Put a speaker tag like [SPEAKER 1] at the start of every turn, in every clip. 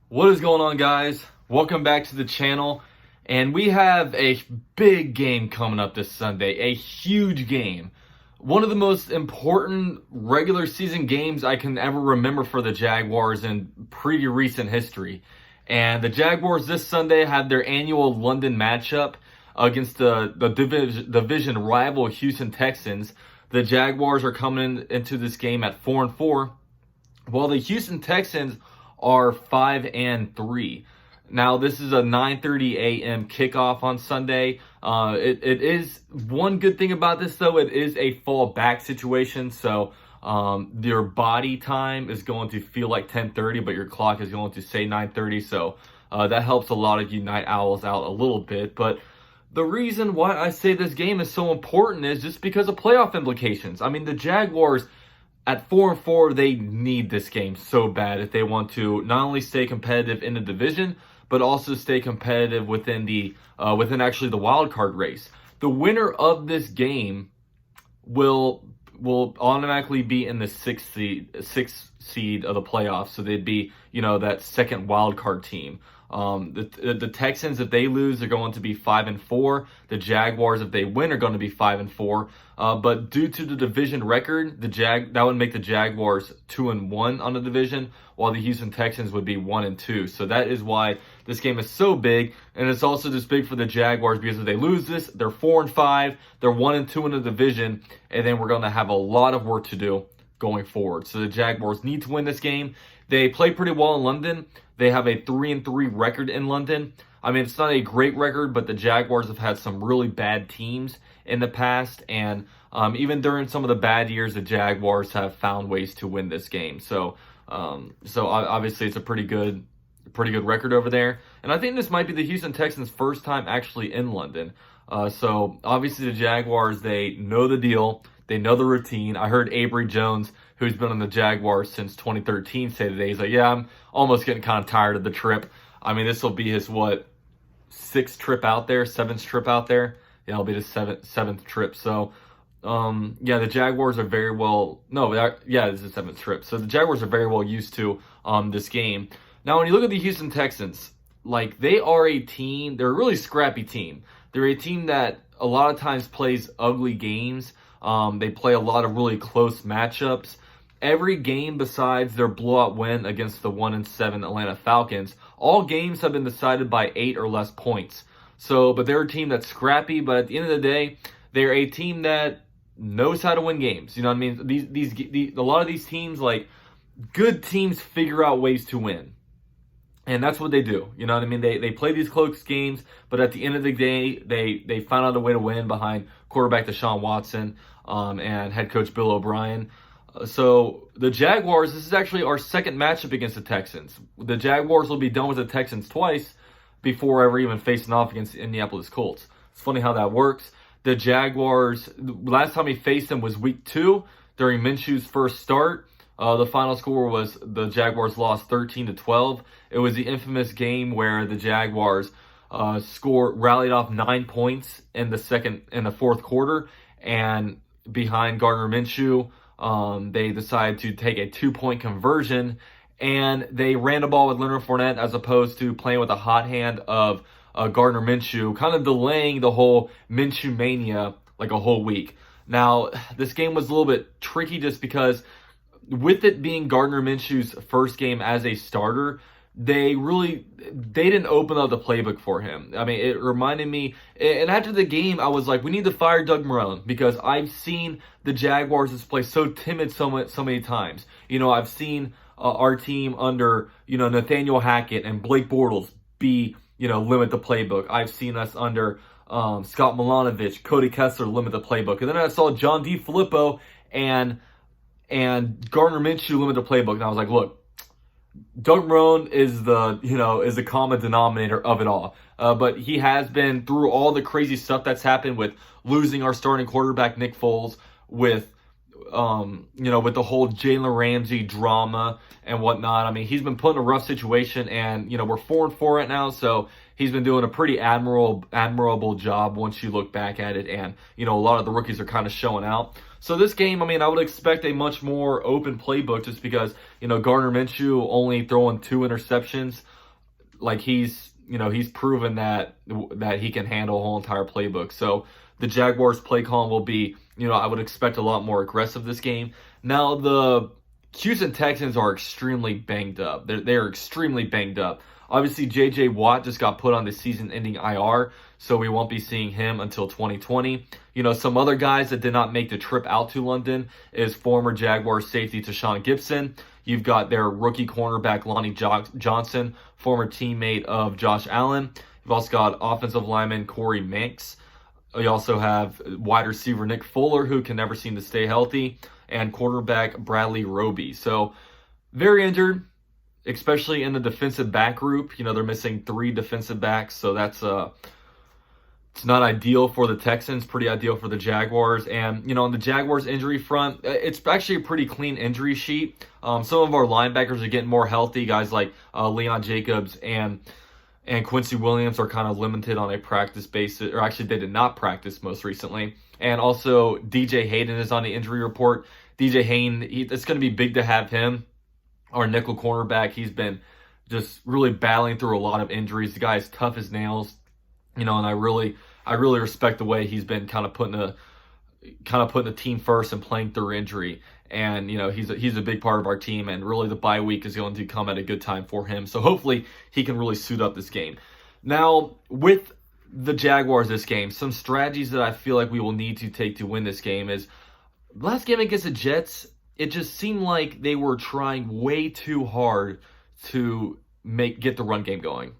[SPEAKER 1] What is going on, guys? Welcome back to the channel. And we have a big game coming up this Sunday, a huge game. One of the most important regular season games I can ever remember for the Jaguars in pretty recent history. And the Jaguars this Sunday have their annual London matchup against the division rival Houston Texans. The Jaguars are coming into this game at 4-4, while the Houston Texans are 5-3. Now, this is a 9:30 a.m. kickoff on Sunday. It is one good thing about this, though. It is a fall back situation, so your body time is going to feel like 10:30, but your clock is going to say 9:30. So that helps a lot of you night owls out a little bit. But the reason why I say this game is so important is just because of playoff implications. I mean, the Jaguars at 4-4, they need this game so bad if they want to not only stay competitive in the division, but also stay competitive within actually the wild card race. The winner of this game will automatically be in the sixth seed of the playoffs. So they'd be, that second wild card team. The Texans, if they lose, are going to be 5-4. The Jaguars, if they win, are going to be 5-4. But due to the division record, that would make the Jaguars 2-1 on the division, while the Houston Texans would be 1-2. So that is why this game is so big, and it's also just big for the Jaguars because if they lose this, they're 4-5, they're 1-2 in the division, and then we're going to have a lot of work to do going forward. So the Jaguars need to win this game. They play pretty well in London. They have a 3-3 record in London. I mean, it's not a great record, but the Jaguars have had some really bad teams in the past, and even during some of the bad years, the Jaguars have found ways to win this game. So obviously, it's a pretty good record over there. And I think this might be the Houston Texans' first time actually in London. So obviously, the Jaguars, they know the deal. They know the routine. I heard Avery Jones, who's been on the Jaguars since 2013, say today, he's like, yeah, I'm almost getting kind of tired of the trip. I mean, this will be his, seventh trip out there? Yeah, it'll be the seventh trip. So, the Jaguars are very well, this is the seventh trip. So the Jaguars are very well used to this game. Now, when you look at the Houston Texans, they are a team, they're a really scrappy team. They're a team that a lot of times plays ugly games. They play a lot of really close matchups. Every game besides their blowout win against the 1-7 Atlanta Falcons, all games have been decided by 8 or less points. But they're a team that's scrappy, but at the end of the day, they're a team that knows how to win games. You know what I mean? A lot of these teams, good teams figure out ways to win. And that's what they do. You know what I mean? They play these close games, but at the end of the day, they find out a way to win behind quarterback Deshaun Watson and head coach Bill O'Brien. So the Jaguars, this is actually our second matchup against the Texans. The Jaguars will be done with the Texans twice before ever even facing off against the Indianapolis Colts. It's funny how that works. The Jaguars, last time we faced them was week 2 during Minshew's first start. The final score was the Jaguars lost 13-12. It was the infamous game where the Jaguars rallied off 9 points in the fourth quarter, and behind Gardner Minshew, they decided to take a 2-point conversion, and they ran the ball with Leonard Fournette as opposed to playing with a hot hand of Gardner Minshew, kind of delaying the whole Minshew mania a whole week. Now, this game was a little bit tricky just because with it being Gardner Minshew's first game as a starter, they didn't open up the playbook for him. I mean, it reminded me, and after the game, I was like, we need to fire Doug Marrone because I've seen the Jaguars just play so timid so many times. I've seen our team under, Nathaniel Hackett and Blake Bortles limit the playbook. I've seen us under Scott Milanovic, Cody Kessler limit the playbook. And then I saw John DeFilippo and Gardner Minshew limit the playbook. And I was like, look, Doug Marrone is the common denominator of it all. But he has been through all the crazy stuff that's happened with losing our starting quarterback, Nick Foles, with with the whole Jalen Ramsey drama and whatnot. I mean, he's been put in a rough situation, and, we're 4-4 right now, so he's been doing a pretty admirable job once you look back at it, and, a lot of the rookies are kind of showing out. So this game, I mean, I would expect a much more open playbook just because, Gardner Minshew only throwing 2 interceptions, like he's proven that he can handle a whole entire playbook. So the Jaguars play call will be, I would expect a lot more aggressive this game. Now, the Houston Texans are extremely banged up. They're extremely banged up. Obviously, J.J. Watt just got put on the season-ending IR, so we won't be seeing him until 2020. Some other guys that did not make the trip out to London is former Jaguars safety Tashawn Gibson. You've got their rookie cornerback Lonnie Johnson, former teammate of Josh Allen. You've also got offensive lineman Corey Manx. You also have wide receiver Nick Fuller, who can never seem to stay healthy, and quarterback Bradley Roby. So, very injured, especially in the defensive back group. They're missing 3 defensive backs, so that's it's not ideal for the Texans, pretty ideal for the Jaguars. And, on the Jaguars injury front, it's actually a pretty clean injury sheet. Some of our linebackers are getting more healthy. Guys like Leon Jacobs and Quincy Williams are kind of limited on a practice basis, or actually they did not practice most recently. And also DJ Hayden is on the injury report. DJ Hayden, it's going to be big to have him, our nickel cornerback. He's been just really battling through a lot of injuries. The guy is tough as nails, and I really respect the way he's been kind of putting the team first and playing through injury. And, he's a big part of our team, and really the bye week is going to come at a good time for him. So hopefully he can really suit up this game. Now, with the Jaguars this game, some strategies that I feel like we will need to take to win this game is, last game against the Jets, it just seemed like they were trying way too hard to get the run game going.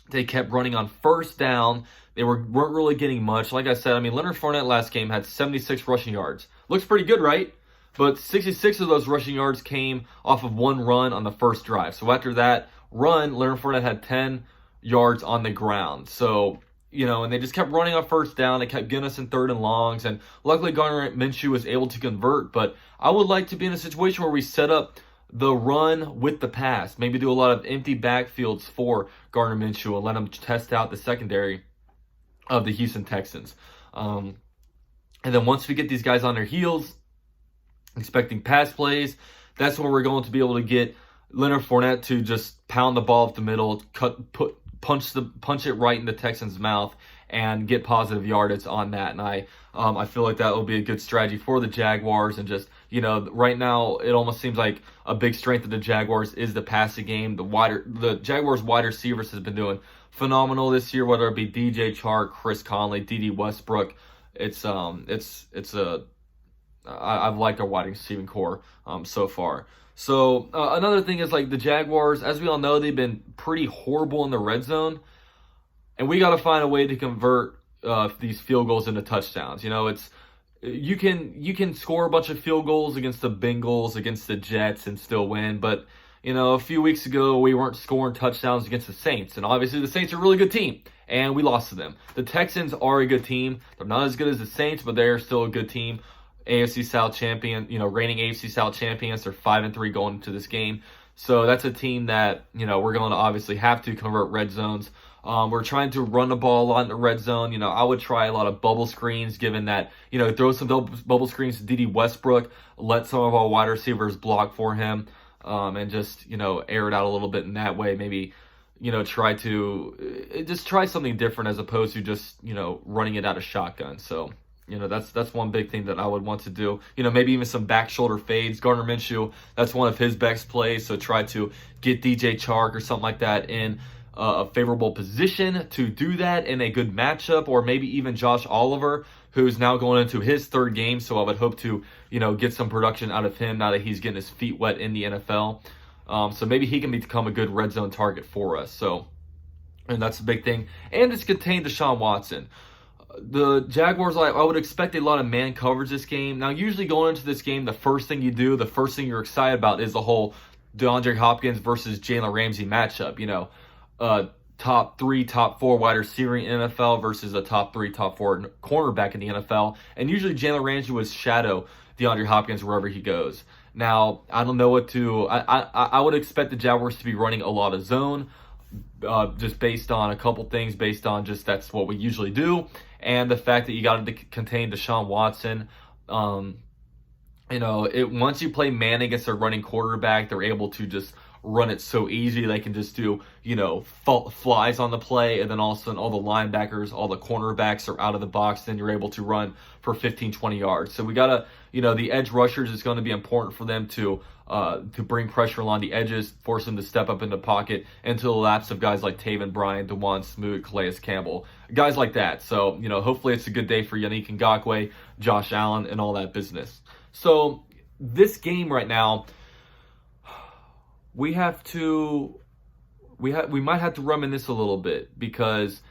[SPEAKER 1] They kept running on first down. They weren't really getting much. Like I said, I mean, Leonard Fournette last game had 76 rushing yards. Looks pretty good, right? But 66 of those rushing yards came off of one run on the first drive. So after that run, Leonard Fournette had 10 yards on the ground. So, and they just kept running on first down. They kept getting us in 3rd and longs. And luckily, Gardner Minshew was able to convert. But I would like to be in a situation where we set up the run with the pass. Maybe do a lot of empty backfields for Gardner Minshew and let him test out the secondary of the Houston Texans. And then once we get these guys on their heels, expecting pass plays, that's when we're going to be able to get Leonard Fournette to just pound the ball up the middle, punch it right in the Texans' mouth, and get positive yardage on that. And I feel like that will be a good strategy for the Jaguars. And just, right now it almost seems like a big strength of the Jaguars is the passing game. The Jaguars wide receivers has been doing phenomenal this year, whether it be DJ Chark, Chris Conley, D.D. Westbrook. I've liked our wide receiving core so far. So another thing is, like, the Jaguars, as we all know, they've been pretty horrible in the red zone, and we got to find a way to convert these field goals into touchdowns. You can score a bunch of field goals against the Bengals, against the Jets, and still win. But a few weeks ago we weren't scoring touchdowns against the Saints, and obviously the Saints are a really good team, and we lost to them. The Texans are a good team. They're not as good as the Saints, but they're still a good team. AFC South champion, reigning AFC South champions. They're 5-3 going into this game. So that's a team that, we're going to obviously have to convert red zones. We're trying to run the ball a lot in the red zone. I would try a lot of bubble screens, given that, throw some bubble screens to D.D. Westbrook, let some of our wide receivers block for him, and just, air it out a little bit in that way. Maybe, try something different as opposed to just, running it out of shotgun. So, that's one big thing that I would want to do. Maybe even some back shoulder fades. Gardner Minshew, that's one of his best plays. So try to get DJ Chark or something like that in a favorable position to do that in a good matchup, or maybe even Josh Oliver, who's now going into his 3rd game. So I would hope to, get some production out of him now that he's getting his feet wet in the NFL. So maybe he can become a good red zone target for us. So, and that's a big thing. And it's contained Deshaun Watson. The Jaguars, I would expect a lot of man coverage this game. Now, usually going into this game, the first thing you're excited about is the whole DeAndre Hopkins versus Jalen Ramsey matchup. Top 3, top 4 wide receiver in the NFL versus a top 3, top 4 cornerback in the NFL. And usually Jalen Ramsey would shadow DeAndre Hopkins wherever he goes. Now, I don't know what to. I would expect the Jaguars to be running a lot of zone, just based on a couple things, based on just that's what we usually do, and the fact that you got to contain Deshaun Watson. Once you play man against a running quarterback, they're able to just run it so easy. They can just do, flies on the play, and then all of a sudden all the linebackers, all the cornerbacks are out of the box, then you're able to run for 15, 20 yards. So we got to, the edge rushers is going to be important for them to bring pressure along the edges, force them to step up in the pocket into the laps of guys like Taven Bryan, DeJuan Smoot, Calais Campbell, guys like that. So, hopefully it's a good day for Yannick Ngakoue, Josh Allen, and all that business. So this game right now, we might have to reminisce a little bit because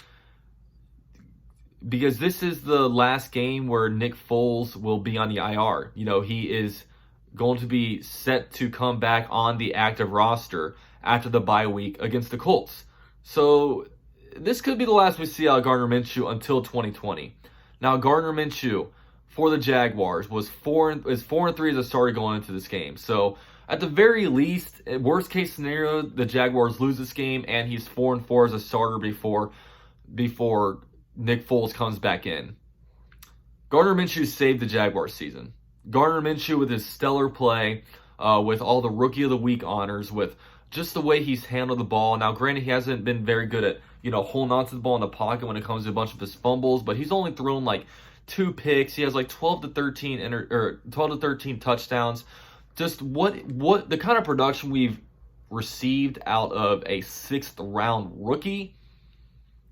[SPEAKER 1] this is the last game where Nick Foles will be on the IR. He is going to be set to come back on the active roster after the bye week against the Colts. So this could be the last we see out of Gardner Minshew until 2020. Now, Gardner Minshew for the Jaguars was 4-3 as a starter going into this game. So at the very least, worst case scenario, the Jaguars lose this game and he's 4-4 as a starter before Nick Foles comes back in. Gardner Minshew saved the Jaguars season. Gardner Minshew with his stellar play, with all the Rookie of the Week honors, with just the way he's handled the ball. Now, granted, he hasn't been very good at, holding on to the ball in the pocket when it comes to a bunch of his fumbles, but he's only thrown like 2 picks. He has like 12 to 13 touchdowns. Just what the kind of production we've received out of a 6th round rookie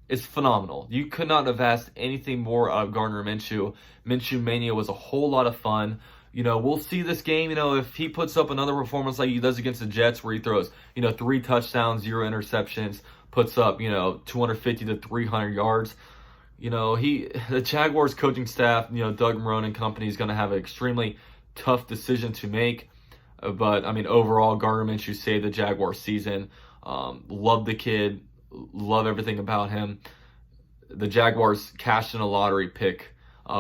[SPEAKER 1] is phenomenal. You could not have asked anything more out of Gardner Minshew. Minshew Mania was a whole lot of fun. We'll see this game, if he puts up another performance like he does against the Jets where he throws, 3 touchdowns, 0 interceptions, puts up, 250 to 300 yards. The Jaguars coaching staff, Doug Marrone and company is going to have an extremely tough decision to make. But, overall, Gardner Minshew saved the Jaguars season. Love the kid. Love everything about him. The Jaguars cashed in a lottery pick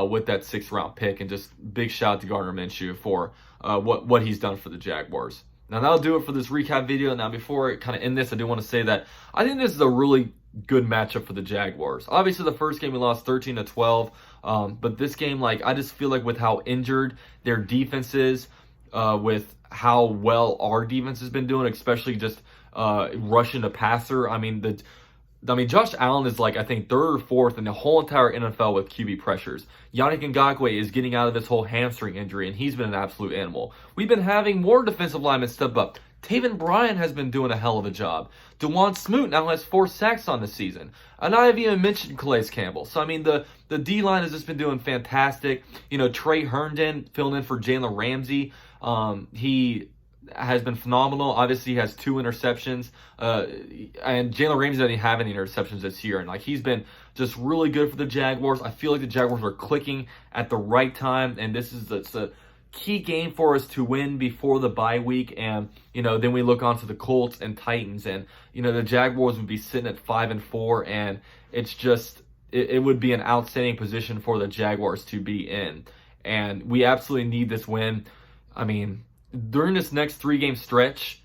[SPEAKER 1] with that 6th round pick. And just big shout out to Gardner Minshew for what he's done for the Jaguars. Now, that'll do it for this recap video. Now, before I kind of end this, I do want to say that I think this is a really good matchup for the Jaguars. Obviously, the first game we lost 13-12. But this game, I just feel like with how injured their defense is, with how well our defense has been doing, especially just rushing the passer. Josh Allen is I think 3rd or 4th in the whole entire NFL with QB pressures. Yannick Ngakoue is getting out of this whole hamstring injury, and he's been an absolute animal. We've been having more defensive linemen step up. Taven Bryan has been doing a hell of a job. DeJuan Smoot now has 4 sacks on the season. And I have even mentioned Calais Campbell. So, the D-line has just been doing fantastic. Trey Herndon filling in for Jalen Ramsey. He has been phenomenal. Obviously, he has 2 interceptions. And Jalen Ramsey doesn't have any interceptions this year. And he's been just really good for the Jaguars. I feel like the Jaguars are clicking at the right time. And this is a key game for us to win before the bye week. And, then we look on to the Colts and Titans. And, the Jaguars would be sitting at 5-4. And it's just, it would be an outstanding position for the Jaguars to be in. And we absolutely need this win. During this next 3-game stretch,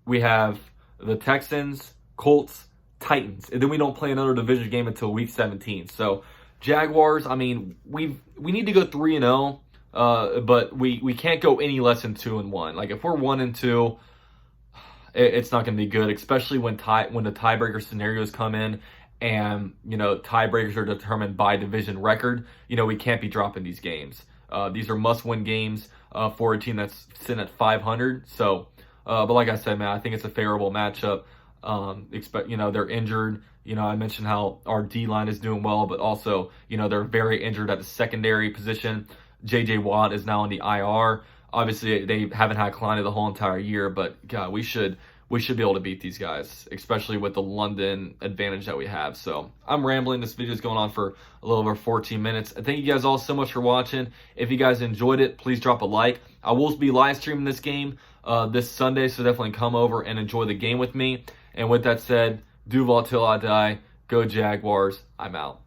[SPEAKER 1] we have the Texans, Colts, Titans, and then we don't play another division game until week 17. So, Jaguars, we need to go 3-0, but we can't go any less than 2-1. If we're 1-2, it's not going to be good, especially when the tiebreaker scenarios come in, and tiebreakers are determined by division record. We can't be dropping these games. These are must-win games for a team that's sitting at 500. So, but like I said, man, I think it's a favorable matchup. They're injured. I mentioned how our D-line is doing well, but also, they're very injured at the secondary position. J.J. Watt is now on the IR. Obviously, they haven't had Klein the whole entire year, but God, we should be able to beat these guys, especially with the London advantage that we have. So I'm rambling. This video is going on for a little over 14 minutes. I thank you guys all so much for watching. If you guys enjoyed it, please drop a like. I will be live streaming this game this Sunday, so definitely come over and enjoy the game with me. And with that said, Duval till I die. Go Jaguars. I'm out.